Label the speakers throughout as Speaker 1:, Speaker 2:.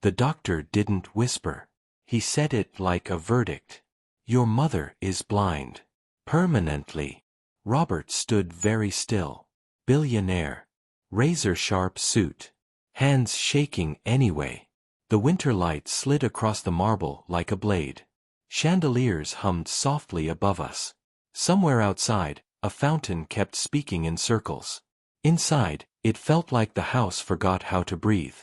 Speaker 1: The doctor didn't whisper. He said it like a verdict. Your mother is blind. Permanently. Robert stood very still. Billionaire. Razor-sharp suit. Hands shaking anyway. The winter light slid across the marble like a blade. Chandeliers hummed softly above us. Somewhere outside, a fountain kept speaking in circles. Inside, it felt like the house forgot how to breathe.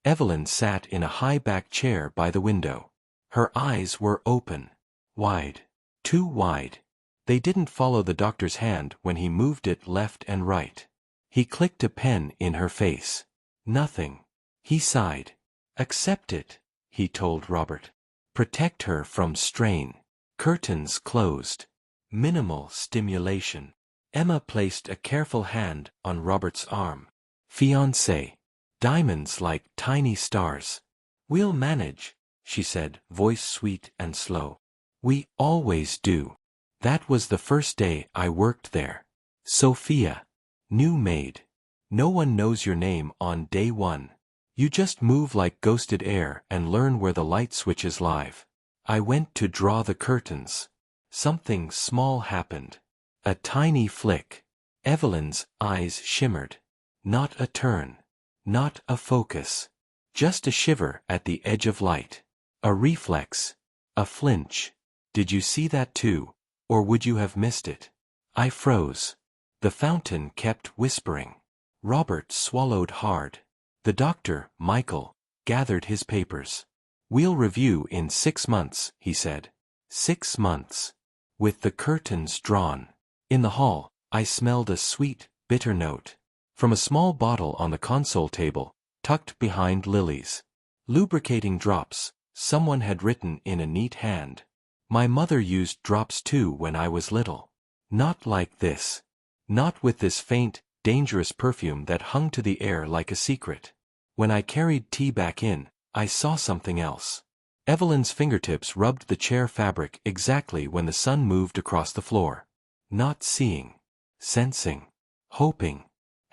Speaker 1: Evelyn sat in a high-backed chair by the window. Her eyes were open. Wide. Too wide. They didn't follow the doctor's hand when he moved it left and right. He clicked a pen in her face. Nothing. He sighed. Accept it, he told Robert. Protect her from strain. Curtains closed. Minimal stimulation. Emma placed a careful hand on Robert's arm. Fiancé. Diamonds like tiny stars. We'll manage, she said, voice sweet and slow. We always do. That was the first day I worked there. Sophia. New maid. No one knows your name on day one. You just move like ghosted air and learn where the light switches live. I went to draw the curtains. Something small happened. A tiny flick. Evelyn's eyes shimmered. Not a turn. Not a focus. Just a shiver at the edge of light. A reflex. A flinch. Did you see that too, or would you have missed it? I froze. The fountain kept whispering. Robert swallowed hard. The doctor, Michael, gathered his papers. We'll review in 6 months, he said. 6 months. With the curtains drawn. In the hall, I smelled a sweet, bitter note. From a small bottle on the console table, tucked behind Lily's. Lubricating drops, someone had written in a neat hand. My mother used drops too when I was little. Not like this. Not with this faint, dangerous perfume that hung to the air like a secret. When I carried tea back in, I saw something else. Evelyn's fingertips rubbed the chair fabric exactly when the sun moved across the floor. Not seeing. Sensing. Hoping.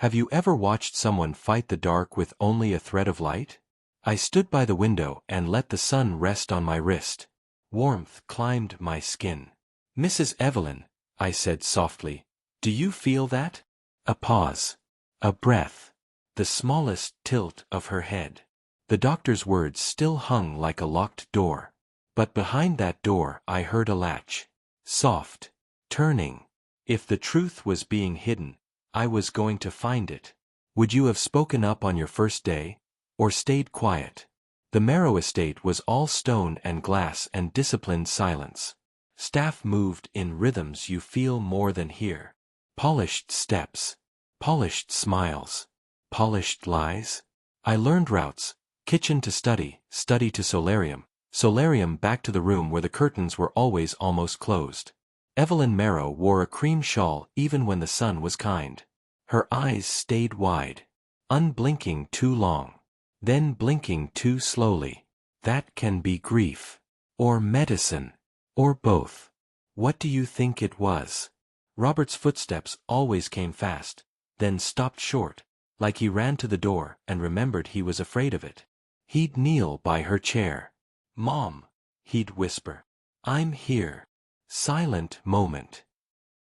Speaker 1: Have you ever watched someone fight the dark with only a thread of light? I stood by the window and let the sun rest on my wrist. Warmth climbed my skin. Mrs. Evelyn, I said softly, do you feel that? A pause. A breath. The smallest tilt of her head. The doctor's words still hung like a locked door. But behind that door I heard a latch. Soft. Turning. If the truth was being hidden, I was going to find it. Would you have spoken up on your first day? Or stayed quiet? The Marrow estate was all stone and glass and disciplined silence. Staff moved in rhythms you feel more than hear. Polished steps. Polished smiles. Polished lies. I learned routes. Kitchen to study, study to solarium, solarium back to the room where the curtains were always almost closed. Evelyn Marrow wore a cream shawl even when the sun was kind. Her eyes stayed wide. Unblinking too long. Then blinking too slowly. That can be grief. Or medicine. Or both. What do you think it was? Robert's footsteps always came fast, then stopped short, like he ran to the door and remembered he was afraid of it. He'd kneel by her chair. Mom, he'd whisper. I'm here. Silent moment.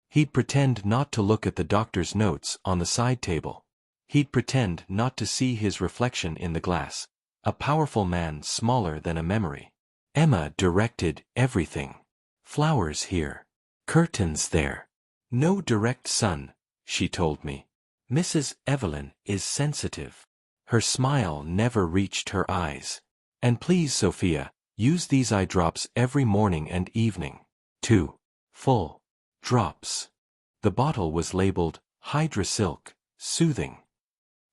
Speaker 1: He'd pretend not to look at the doctor's notes on the side table. He'd pretend not to see his reflection in the glass, a powerful man smaller than a memory. Emma directed everything. Flowers here. Curtains there. No direct sun, she told me. Mrs. Evelyn is sensitive. Her smile never reached her eyes. And please, Sophia, use these eye drops every morning and evening. 2 full drops. The bottle was labeled Hydrosilk, soothing.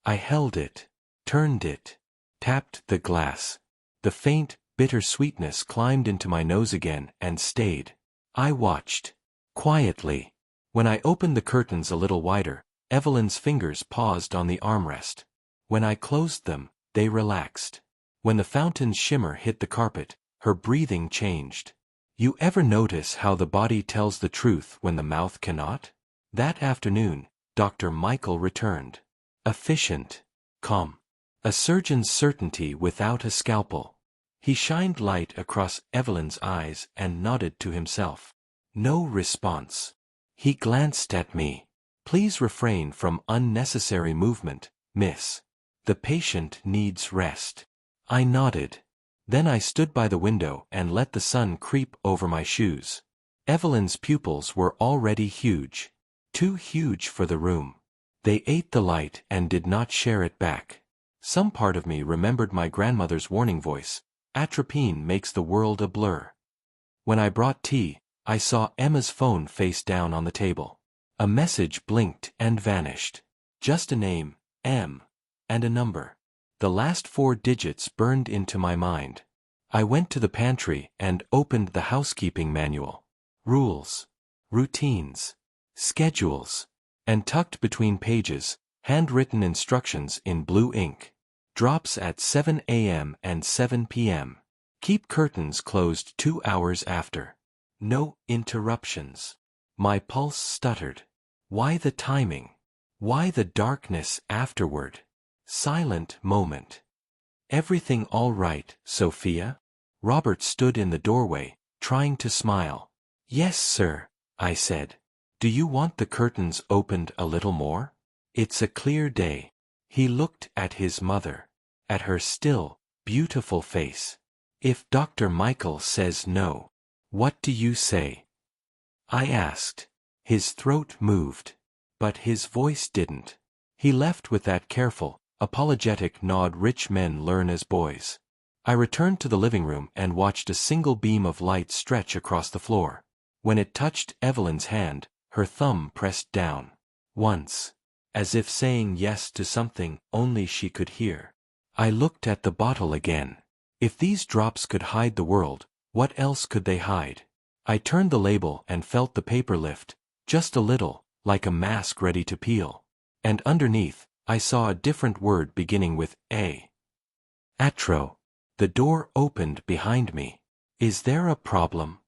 Speaker 1: I held it, turned it, tapped the glass. The faint, bitter sweetness climbed into my nose again and stayed. I watched. Quietly. When I opened the curtains a little wider, Evelyn's fingers paused on the armrest. When I closed them, they relaxed. When the fountain's shimmer hit the carpet, her breathing changed. You ever notice how the body tells the truth when the mouth cannot? That afternoon, Dr. Michael returned. Efficient. Calm. A surgeon's certainty without a scalpel. He shined light across Evelyn's eyes and nodded to himself. No response. He glanced at me. Please refrain from unnecessary movement, miss. The patient needs rest. I nodded. Then I stood by the window and let the sun creep over my shoes. Evelyn's pupils were already huge. Too huge for the room. They ate the light and did not share it back. Some part of me remembered my grandmother's warning voice, atropine makes the world a blur. When I brought tea, I saw Emma's phone face down on the table. A message blinked and vanished. Just a name, M, and a number. The last 4 digits burned into my mind. I went to the pantry and opened the housekeeping manual. Rules, routines, schedules, and tucked between pages, handwritten instructions in blue ink. Drops at 7 a.m. and 7 p.m. Keep curtains closed 2 hours after. No interruptions. My pulse stuttered. Why the timing? Why the darkness afterward? Silent moment. Everything all right, Sophia? Robert stood in the doorway, trying to smile. Yes, sir, I said. Do you want the curtains opened a little more? It's a clear day. He looked at his mother. At her still, beautiful face. If Dr. Michael says no, what do you say? I asked. His throat moved. But his voice didn't. He left with that careful, apologetic nod rich men learn as boys. I returned to the living room and watched a single beam of light stretch across the floor. When it touched Evelyn's hand, her thumb pressed down. Once. As if saying yes to something only she could hear. I looked at the bottle again. If these drops could hide the world, what else could they hide? I turned the label and felt the paper lift, just a little, like a mask ready to peel. And underneath, I saw a different word beginning with A. Atro. The door opened behind me. Is there a problem?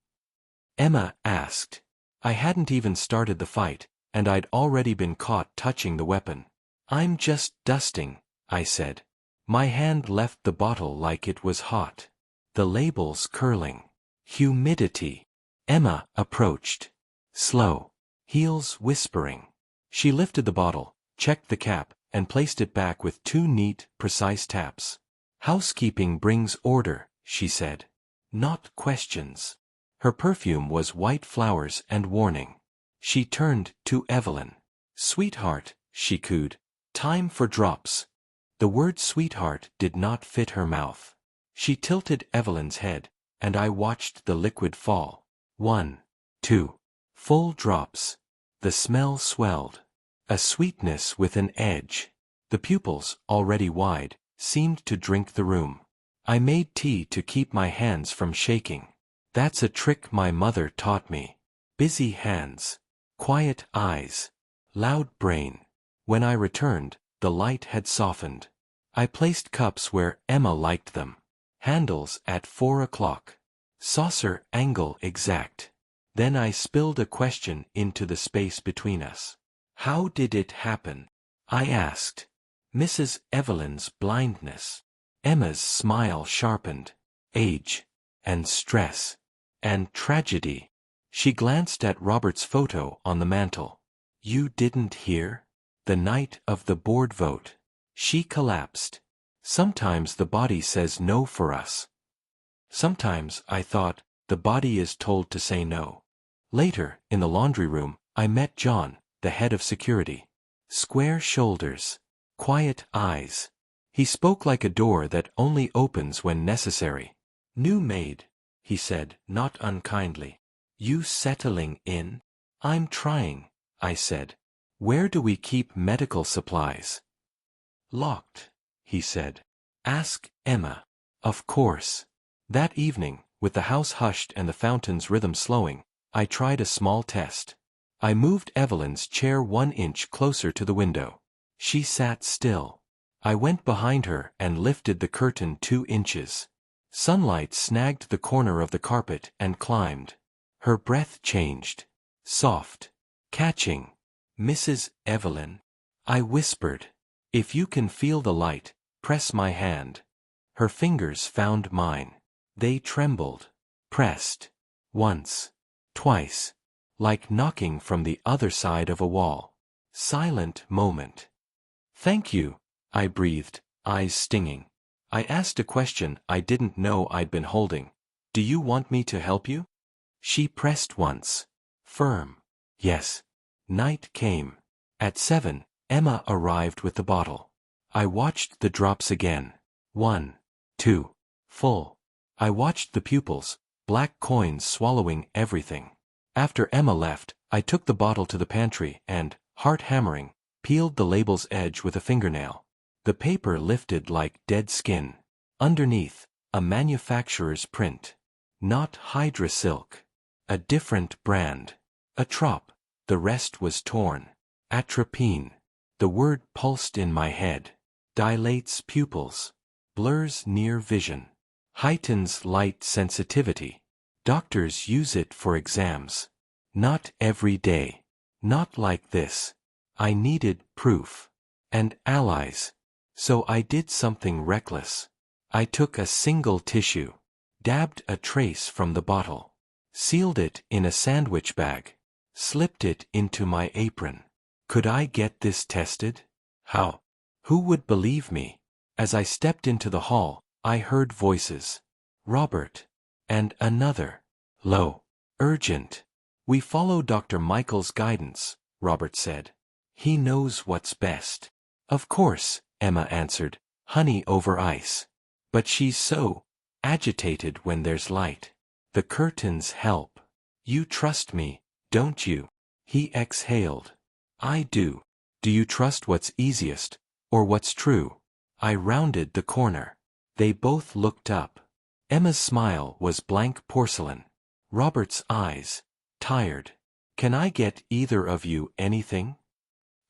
Speaker 1: Emma asked. I hadn't even started the fight, and I'd already been caught touching the weapon. I'm just dusting, I said. My hand left the bottle like it was hot. The labels curling. Humidity. Emma approached. Slow. Heels whispering. She lifted the bottle, checked the cap, and placed it back with 2 neat, precise taps. Housekeeping brings order, she said. Not questions. Her perfume was white flowers and warning. She turned to Evelyn. Sweetheart, she cooed. Time for drops. The word sweetheart did not fit her mouth. She tilted Evelyn's head, and I watched the liquid fall. 1, 2. Full drops. The smell swelled. A sweetness with an edge. The pupils, already wide, seemed to drink the room. I made tea to keep my hands from shaking. That's a trick my mother taught me. Busy hands. Quiet eyes. Loud brain. When I returned, the light had softened. I placed cups where Emma liked them. Handles at 4 o'clock. Saucer angle exact. Then I spilled a question into the space between us. How did it happen? I asked. Mrs. Evelyn's blindness. Emma's smile sharpened. Age. And stress. And tragedy. She glanced at Robert's photo on the mantel. You didn't hear? The night of the board vote. She collapsed. Sometimes the body says no for us. Sometimes, I thought, the body is told to say no. Later, in the laundry room, I met John, the head of security. Square shoulders. Quiet eyes. He spoke like a door that only opens when necessary. New maid, he said, not unkindly. You settling in? I'm trying, I said. Where do we keep medical supplies? Locked, he said. Ask Emma. Of course. That evening, with the house hushed and the fountain's rhythm slowing, I tried a small test. I moved Evelyn's chair 1 inch closer to the window. She sat still. I went behind her and lifted the curtain 2 inches. Sunlight snagged the corner of the carpet and climbed. Her breath changed. Soft. Catching. Mrs. Evelyn. I whispered. If you can feel the light, press my hand. Her fingers found mine. They trembled, pressed. Once, twice. Like knocking from the other side of a wall. Silent moment. "Thank you," I breathed, eyes stinging. I asked a question I didn't know I'd been holding. "Do you want me to help you?" She pressed once. Firm. Yes. Night came. At 7, Emma arrived with the bottle. I watched the drops again. 1, 2. Full. I watched the pupils, black coins swallowing everything. After Emma left, I took the bottle to the pantry and, heart hammering, peeled the label's edge with a fingernail. The paper lifted like dead skin. Underneath, a manufacturer's print. Not Hydra Silk. A different brand. A trop. The rest was torn. Atropine. The word pulsed in my head. Dilates pupils. Blurs near vision. Heightens light sensitivity. Doctors use it for exams. Not every day. Not like this. I needed proof. And allies. So I did something reckless. I took a single tissue. Dabbed a trace from the bottle. Sealed it in a sandwich bag. Slipped it into my apron. Could I get this tested? How? Who would believe me? As I stepped into the hall, I heard voices. Robert. And another. Low. Urgent. "We follow Dr. Michael's guidance," Robert said. "He knows what's best." "Of course," Emma answered, honey over ice. "But she's so agitated when there's light. The curtains help. You trust me, don't you?" He exhaled. "I do. Do you trust what's easiest, or what's true?" I rounded the corner. They both looked up. Emma's smile was blank porcelain. Robert's eyes, tired. "Can I get either of you anything?"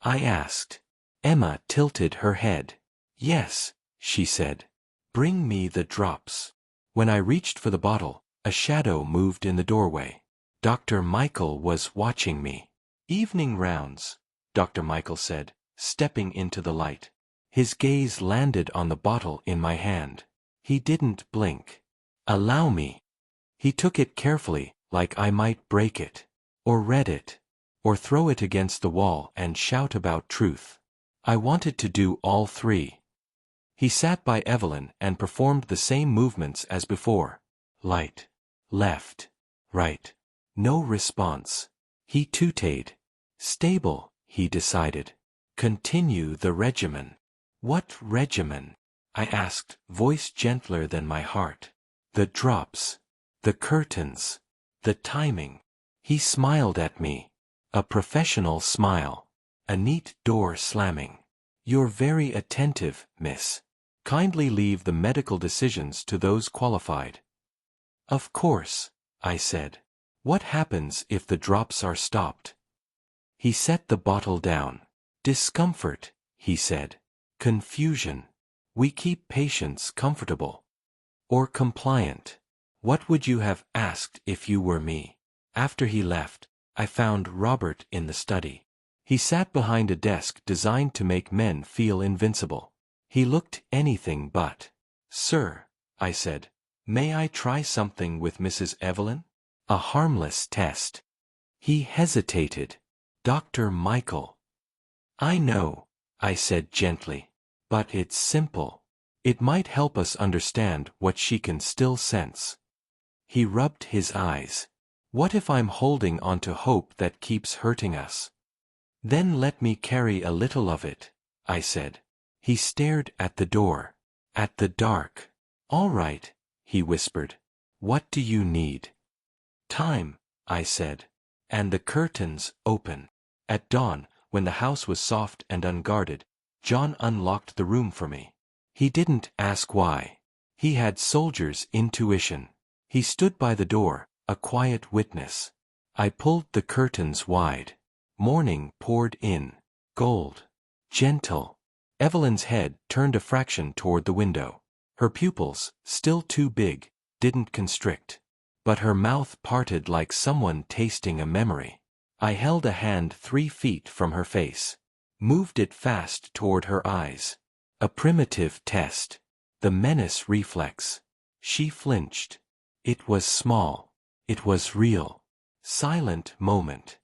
Speaker 1: I asked. Emma tilted her head. "Yes," she said. "Bring me the drops." When I reached for the bottle, a shadow moved in the doorway. Dr. Michael was watching me. "Evening rounds," Dr. Michael said, stepping into the light. His gaze landed on the bottle in my hand. He didn't blink. "Allow me." He took it carefully, like I might break it. Or read it. Or throw it against the wall and shout about truth. I wanted to do all three. He sat by Evelyn and performed the same movements as before. Light. Left. Right. No response. He tutayed. "Stable," he decided. "Continue the regimen." "What regimen?" I asked, voice gentler than my heart. "The drops. The curtains. The timing." He smiled at me. A professional smile. A neat door slamming. "You're very attentive, miss. Kindly leave the medical decisions to those qualified." "Of course," I said. "What happens if the drops are stopped?" He set the bottle down. "Discomfort," he said. "Confusion. We keep patients comfortable." "Or compliant. What would you have asked if you were me?" After he left, I found Robert in the study. He sat behind a desk designed to make men feel invincible. He looked anything but. "Sir," I said, "may I try something with Mrs. Evelyn? A harmless test." He hesitated. "Dr. Michael." "I know," I said gently. "But it's simple. It might help us understand what she can still sense." He rubbed his eyes. "What if I'm holding on to hope that keeps hurting us?" "Then let me carry a little of it," I said. He stared at the door. At the dark. "All right," he whispered. "What do you need?" "Time," I said. "And the curtains open." At dawn, when the house was soft and unguarded, John unlocked the room for me. He didn't ask why. He had soldier's intuition. He stood by the door, a quiet witness. I pulled the curtains wide. Morning poured in. Gold. Gentle. Evelyn's head turned a fraction toward the window. Her pupils, still too big, didn't constrict. But her mouth parted like someone tasting a memory. I held a hand 3 feet from her face. Moved it fast toward her eyes. A primitive test. The menace reflex. She flinched. It was small. It was real. Silent moment.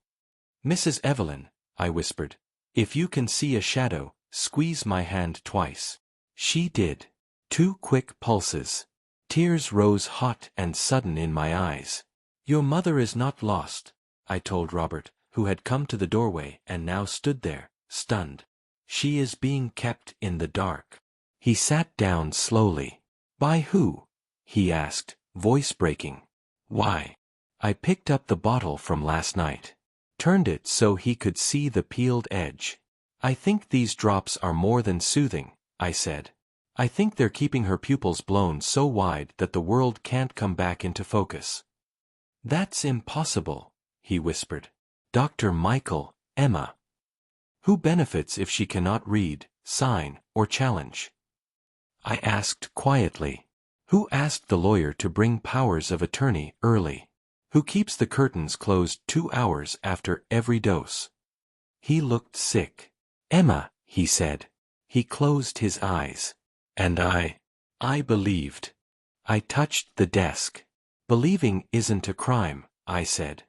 Speaker 1: Mrs. Evelyn, I whispered. If you can see a shadow, squeeze my hand twice. She did. 2 quick pulses. Tears rose hot and sudden in my eyes. Your mother is not lost, I told Robert, who had come to the doorway and now stood there, stunned. She is being kept in the dark. He sat down slowly. By who? He asked, voice breaking. Why? I picked up the bottle from last night. Turned it so he could see the peeled edge. I think these drops are more than soothing, I said. I think they're keeping her pupils blown so wide that the world can't come back into focus. That's impossible, he whispered. Dr. Michael, Emma. Who benefits if she cannot read, sign, or challenge? I asked quietly. Who asked the lawyer to bring powers of attorney early? Who keeps the curtains closed 2 hours after every dose? He looked sick. Emma, he said. He closed his eyes. And I believed. I touched the desk. Believing isn't a crime, I said.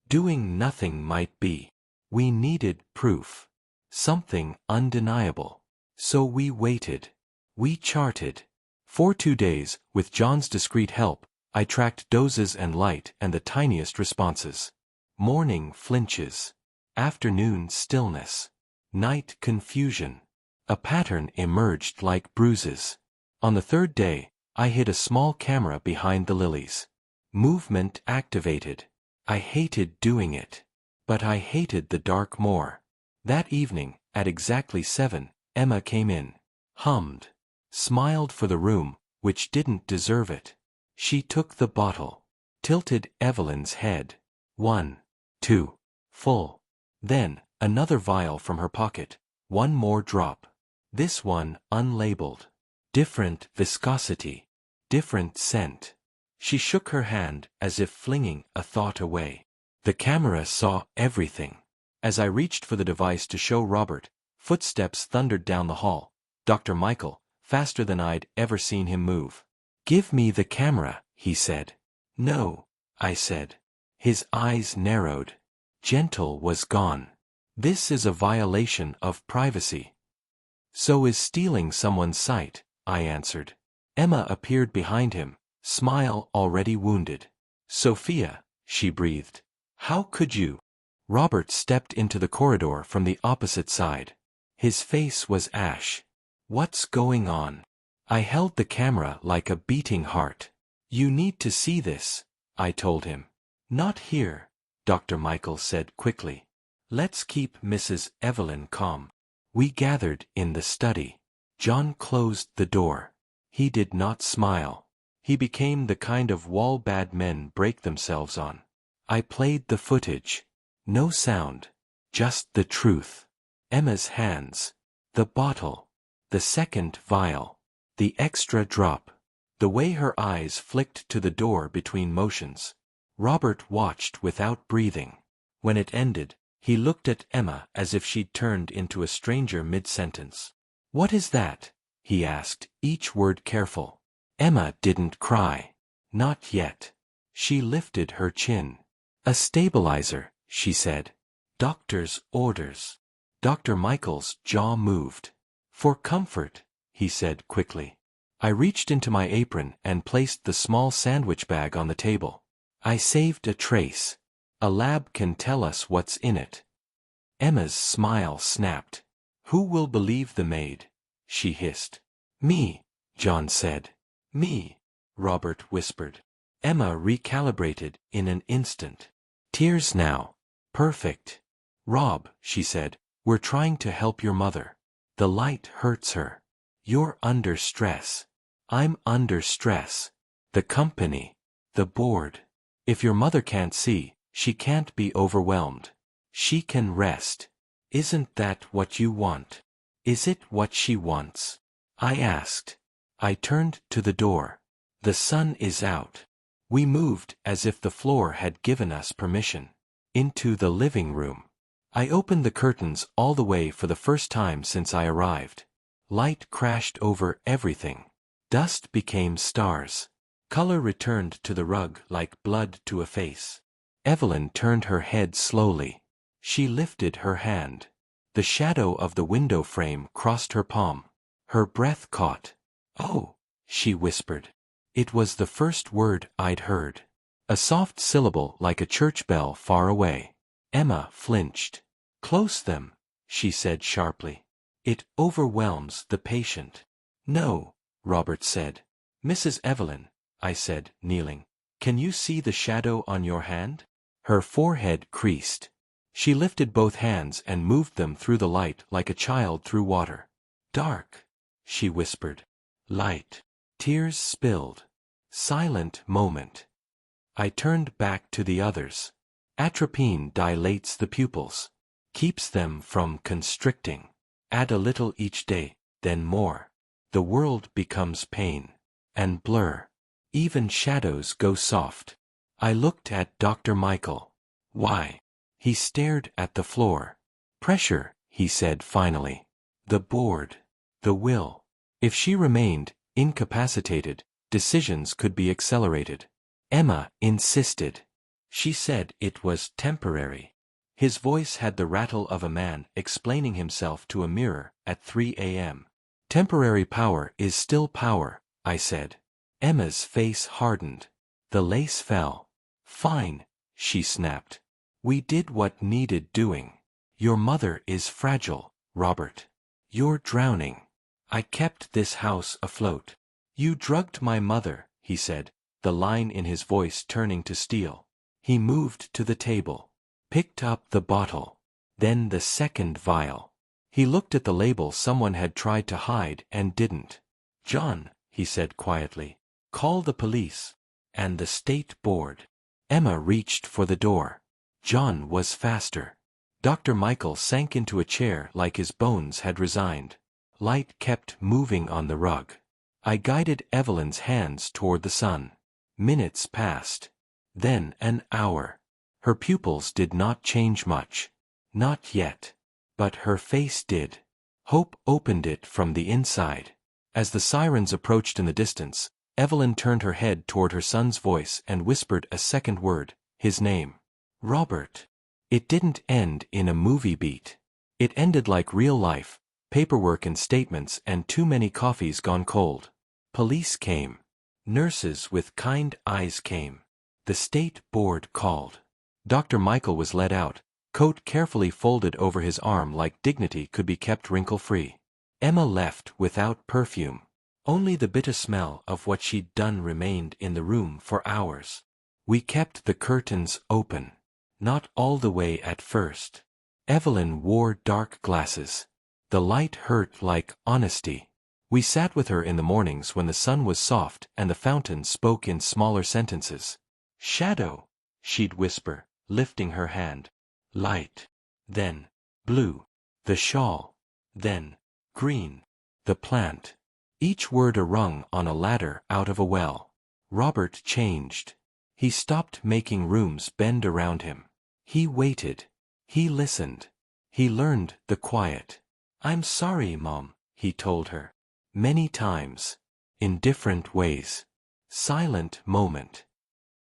Speaker 1: Doing nothing might be. We needed proof. Something undeniable. So we waited. We charted. For 2 days, with John's discreet help, I tracked doses and light and the tiniest responses. Morning flinches. Afternoon stillness. Night confusion. A pattern emerged like bruises. On the 3rd day, I hid a small camera behind the lilies. Movement activated. I hated doing it. But I hated the dark more. That evening, at exactly 7, Emma came in. Hummed. Smiled for the room, which didn't deserve it. She took the bottle. Tilted Evelyn's head. 1, 2. Full. Then, another vial from her pocket. 1 more drop. This one unlabeled. Different viscosity. Different scent. She shook her hand as if flinging a thought away. The camera saw everything. As I reached for the device to show Robert, footsteps thundered down the hall. Dr. Michael, faster than I'd ever seen him move. Give me the camera, he said. No, I said. His eyes narrowed. Gentle was gone. This is a violation of privacy. So is stealing someone's sight, I answered. Emma appeared behind him, smile already wounded. Sophia, she breathed. How could you? Robert stepped into the corridor from the opposite side. His face was ash. What's going on? I held the camera like a beating heart. You need to see this, I told him. Not here, Dr. Michael said quickly. Let's keep Mrs. Evelyn calm. We gathered in the study. John closed the door. He did not smile. He became the kind of wall bad men break themselves on. I played the footage. No sound. Just the truth. Emma's hands. The bottle. The second vial. The extra drop. The way her eyes flicked to the door between motions. Robert watched without breathing. When it ended, he looked at Emma as if she'd turned into a stranger mid-sentence. What is that? He asked, each word careful. Emma didn't cry. Not yet. She lifted her chin. A stabilizer, she said. Doctor's orders. Dr. Michael's jaw moved. For comfort, he said quickly. I reached into my apron and placed the small sandwich bag on the table. I saved a trace. A lab can tell us what's in it. Emma's smile snapped. Who will believe the maid? She hissed. Me, John said. Me, Robert whispered. Emma recalibrated in an instant. Tears now. Perfect. Rob, she said, we're trying to help your mother. The light hurts her. You're under stress. I'm under stress. The company. The board. If your mother can't see, she can't be overwhelmed. She can rest. Isn't that what you want? Is it what she wants? I asked. I turned to the door. The sun is out. We moved as if the floor had given us permission. Into the living room. I opened the curtains all the way for the first time since I arrived. Light crashed over everything. Dust became stars. Color returned to the rug like blood to a face. Evelyn turned her head slowly. She lifted her hand. The shadow of the window frame crossed her palm. Her breath caught. "Oh," she whispered. It was the first word I'd heard. A soft syllable like a church bell far away. Emma flinched. "Close them," she said sharply. "It overwhelms the patient." "No," Robert said. "Mrs. Evelyn," I said, kneeling. "Can you see the shadow on your hand?" Her forehead creased. She lifted both hands and moved them through the light like a child through water. "Dark," she whispered. "Light." Tears spilled. Silent moment. I turned back to the others. Atropine dilates the pupils. Keeps them from constricting. Add a little each day, then more. The world becomes pain. And blur. Even shadows go soft. I looked at Dr. Michael. "Why?" He stared at the floor. "Pressure," he said finally. "The board. The will. If she remained incapacitated, decisions could be accelerated." Emma insisted. She said it was temporary. His voice had the rattle of a man explaining himself to a mirror at 3 a.m. "Temporary power is still power," I said. Emma's face hardened. The lace fell. "Fine," she snapped. "We did what needed doing. Your mother is fragile, Robert. You're drowning. I kept this house afloat." "You drugged my mother," he said, the line in his voice turning to steel. He moved to the table. Picked up the bottle. Then the second vial. He looked at the label someone had tried to hide and didn't. "John," he said quietly, "call the police. And the state board." Emma reached for the door. John was faster. Dr. Michael sank into a chair like his bones had resigned. Light kept moving on the rug. I guided Evelyn's hands toward the sun. Minutes passed. Then an hour. Her pupils did not change much. Not yet. But her face did. Hope opened it from the inside. As the sirens approached in the distance, Evelyn turned her head toward her son's voice and whispered a second word, his name. "Robert." It didn't end in a movie beat. It ended like real life, paperwork and statements and too many coffees gone cold. Police came. Nurses with kind eyes came. The state board called. Dr. Michael was led out, coat carefully folded over his arm like dignity could be kept wrinkle-free. Emma left without perfume. Only the bitter smell of what she'd done remained in the room for hours. We kept the curtains open. Not all the way at first. Evelyn wore dark glasses. The light hurt like honesty. We sat with her in the mornings when the sun was soft and the fountain spoke in smaller sentences. "Shadow," she'd whisper, lifting her hand. "Light." Then, "Blue." The shawl. Then, "Green." The plant. Each word a rung on a ladder out of a well. Robert changed. He stopped making rooms bend around him. He waited. He listened. He learned the quiet. "I'm sorry, Mom," he told her. Many times. In different ways. Silent moment.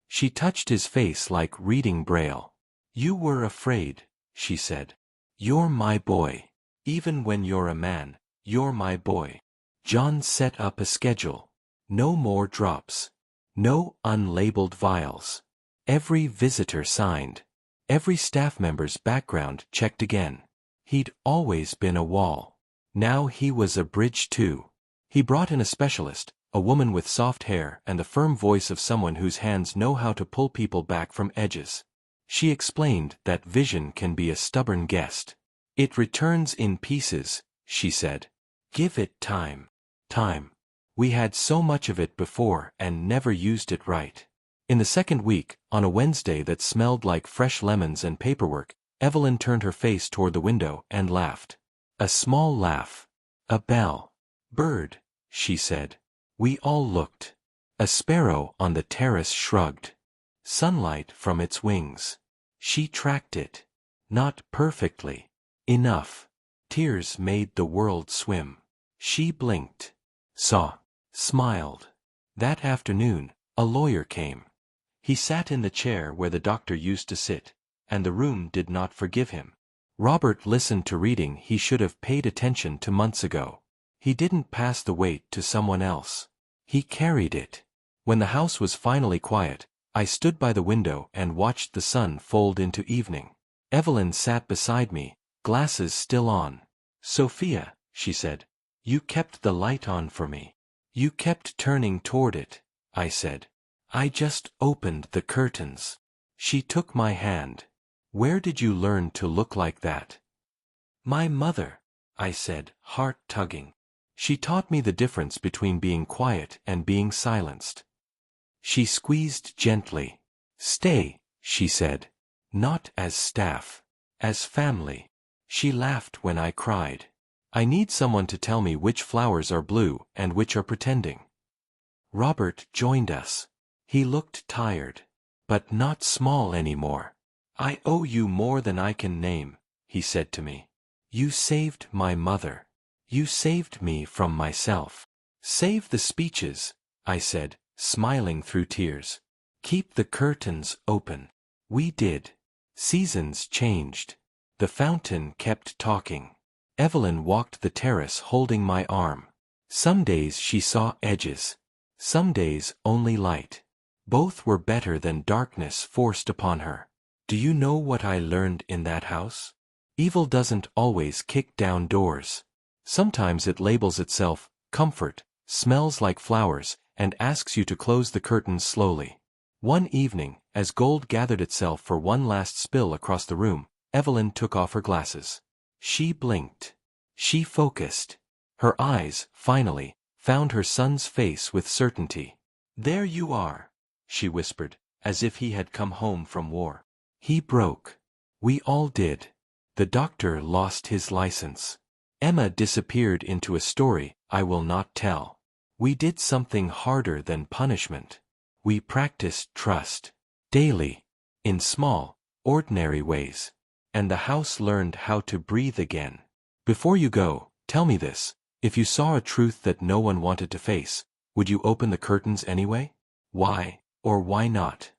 Speaker 1: She touched his face like reading Braille. "You were afraid," she said. "You're my boy. Even when you're a man, you're my boy." John set up a schedule. No more drops. No unlabeled vials. Every visitor signed. Every staff member's background checked again. He'd always been a wall. Now he was a bridge too. He brought in a specialist, a woman with soft hair and the firm voice of someone whose hands know how to pull people back from edges. She explained that vision can be a stubborn guest. "It returns in pieces," she said. "Give it time." Time. We had so much of it before and never used it right. In the second week, on a Wednesday that smelled like fresh lemons and paperwork, Evelyn turned her face toward the window and laughed. A small laugh. A bell. "Bird," she said. We all looked. A sparrow on the terrace shrugged. Sunlight from its wings. She tracked it. Not perfectly. Enough. Tears made the world swim. She blinked, saw, smiled. That afternoon, a lawyer came. He sat in the chair where the doctor used to sit, and the room did not forgive him. Robert listened to reading he should have paid attention to months ago. He didn't pass the weight to someone else. He carried it. When the house was finally quiet, I stood by the window and watched the sun fold into evening. Evelyn sat beside me, glasses still on. "Sophia," she said, "you kept the light on for me. You kept turning toward it," I said. "I just opened the curtains." She took my hand. "Where did you learn to look like that?" "My mother," I said, heart tugging. "She taught me the difference between being quiet and being silenced." She squeezed gently. "Stay," she said. "Not as staff. As family." She laughed when I cried. "I need someone to tell me which flowers are blue and which are pretending." Robert joined us. He looked tired, but not small anymore. "I owe you more than I can name," he said to me. "You saved my mother. You saved me from myself." "Save the speeches," I said, smiling through tears. "Keep the curtains open." We did. Seasons changed. The fountain kept talking. Evelyn walked the terrace holding my arm. Some days she saw edges. Some days only light. Both were better than darkness forced upon her. Do you know what I learned in that house? Evil doesn't always kick down doors. Sometimes it labels itself comfort, smells like flowers, and asks you to close the curtains slowly. One evening, as gold gathered itself for one last spill across the room, Evelyn took off her glasses. She blinked. She focused. Her eyes, finally, found her son's face with certainty. "There you are," she whispered, as if he had come home from war. "He broke. We all did. The doctor lost his license. Emma disappeared into a story I will not tell. We did something harder than punishment. We practiced trust. Daily. In small, ordinary ways. And the house learned how to breathe again. Before you go, tell me this. If you saw a truth that no one wanted to face, would you open the curtains anyway? Why, or why not?"